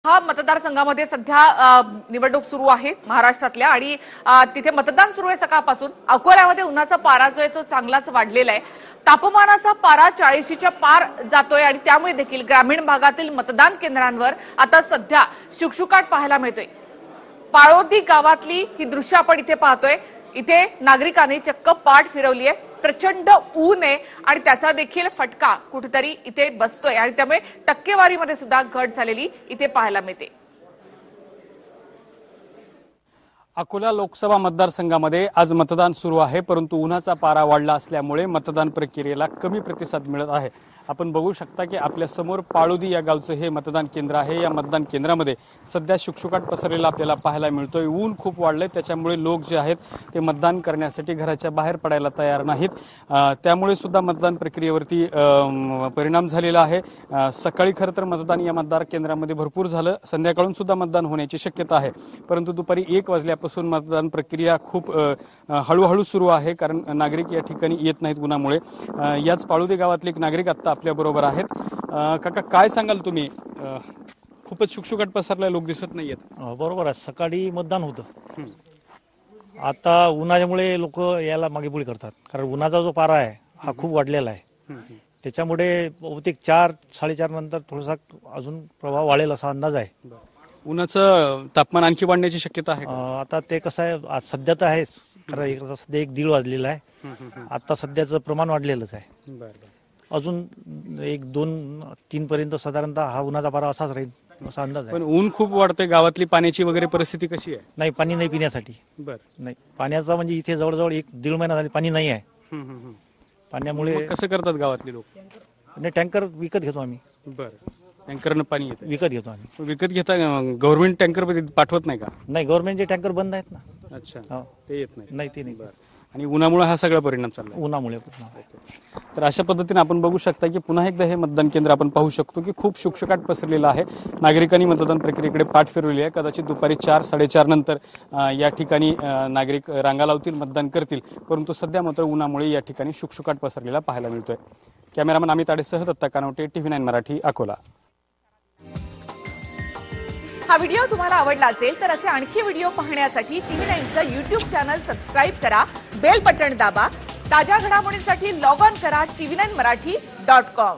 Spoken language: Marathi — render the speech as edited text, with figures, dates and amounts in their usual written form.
हा मतदारसंघामध्ये सध्या निवडणूक सुरू आहे महाराष्ट्रातल्या आणि तिथे मतदान सुरू आहे सकाळपासून। अकोल्यामध्ये उन्हाचा पारा जो आहे तो चांगलाच वाढलेला आहे। तापमानाचा पारा 40च्या पार जातोय आणि त्यामुळे देखील ग्रामीण भागातील मतदान केंद्रांवर आता सध्या शुकशुकाट पाहायला मिळतोय। पाळोदी गावातली ही दृश्य आपण इथे पाहतोय। इथे नागरिकांनी चक्क पाठ फिरवली आहे। प्रचंड ऊन आहे आणि त्याचा देखील फटका कुठेतरी इथे बसतोय आणि त्यामुळे टक्केवारीमध्ये सुद्धा घट झालेली इथे पाहायला मिळते। अकोला लोकसभा मतदारसंघामध्ये आज मतदान सुरू आहे, परंतु उन्हाचा पारा वाढला असल्यामुळे मतदान प्रक्रियेला कमी प्रतिसाद मिळत आहे। आपण बघू शकता की आपल्या समोर पाळोदी या गावचं हे मतदान केंद्र आहे। या मतदान केंद्रामध्ये सध्या शुकशुकाट पसरलेला आपल्याला पाहायला मिळतोय। ऊन खूप वाढलंय, त्याच्यामुळे लोक जे आहेत ते मतदान करण्यासाठी घराच्या बाहेर पडायला तयार नाहीत। त्यामुळे सुद्धा मतदान प्रक्रियेवरती परिणाम झालेला आहे। सकाळी खरं तर मतदान या मतदार केंद्रामध्ये भरपूर झालं, संध्याकाळून सुद्धा मतदान होण्याची शक्यता आहे, परंतु दुपारी 1 वाजल्यापासून मतदान प्रक्रिया खूप हळूहळू सुरू आहे, कारण नागरिक या ठिकाणी येत नाहीत उन्हामुळे। याच पाळोदी गावातले एक नागरिक आता आपल्या बरोबर आहेत। काका, काय सांगाल तुम्ही? खूपच शुकशुकाट पसरलाय, लोक दिसत नाहीयेत। बरोबर आहे, सकाळी मतदान होतं, आता उन्हामुळे लोक यायला मागेपुढे करतात, कारण उन्हाचा जो पारा आहे हा खूप वाढलेला आहे। त्याच्यामुळे बहुतेक 4-4:30 नंतर थोडासा अजून प्रभाव वाढेल असा अंदाज आहे। उन्हाचं तापमान आणखी वाढण्याची शक्यता आहे? आता ते कसं आहे, आज सध्या तर आहेच, कारण सध्या 1-1:30 वाजलेला आहे। आता सध्याचं प्रमाण वाढलेलंच आहे। अजून 1-2-3 पर्यंत साधारणतः हा उन्हाचा पारा असाच राहील असा अंदाज आहे। पण ऊन खूप वाढतंय, गावातली पाण्याची वगैरे परिस्थिती कशी आहे? नाही, पाणी नाही पिण्यासाठी। नाही, पाण्याचा म्हणजे इथे जवळजवळ 1-1.5 महिना झाले पाणी नाही आहे। पाण्यामुळे कसं करतात गावातले लोक? आणि टँकर विकत घेतो आम्ही। टँकरनं पाणी येतं? विकत घेतो आम्ही। विकत घेता? गव्हर्नमेंट टँकर पाठवत नाही का? नाही, गव्हर्नमेंटचे टँकर बंद आहेत ना। अच्छा, ते येत नाही? नाही, ते नाही। आणि उन्हामुळे हा सगळा परिणाम चालला? उन्हामुळे। तर अशा पद्धतीने आपण बघू शकता की पुन्हा एकदा हे मतदान केंद्र आपण पाहू शकतो की खूप शुकशुकाट पसरलेला आहे। नागरिकांनी मतदान प्रक्रियेकडे पाठ फिरवली आहे। कदाचित दुपारी 4-4:30 नंतर या ठिकाणी नागरिक रांगा लावतील, मतदान करतील, परंतु सध्या मात्र उन्हामुळे या ठिकाणी शुकशुकाट पसरलेला पाहायला मिळतोय। कॅमेरामन अमित आडेसह दत्ता कानवटे, TV9 मराठी, अकोला। हा व्हिडिओ तुम्हाला आवडला असेल तर असे आणखी व्हिडिओ पाहण्यासाठी TV9चं YouTube चॅनल सबस्क्राइब करा, बेल बटन दाबा। ताज्या घडामोडींसाठी लॉग ऑन करा tv9marathi.com।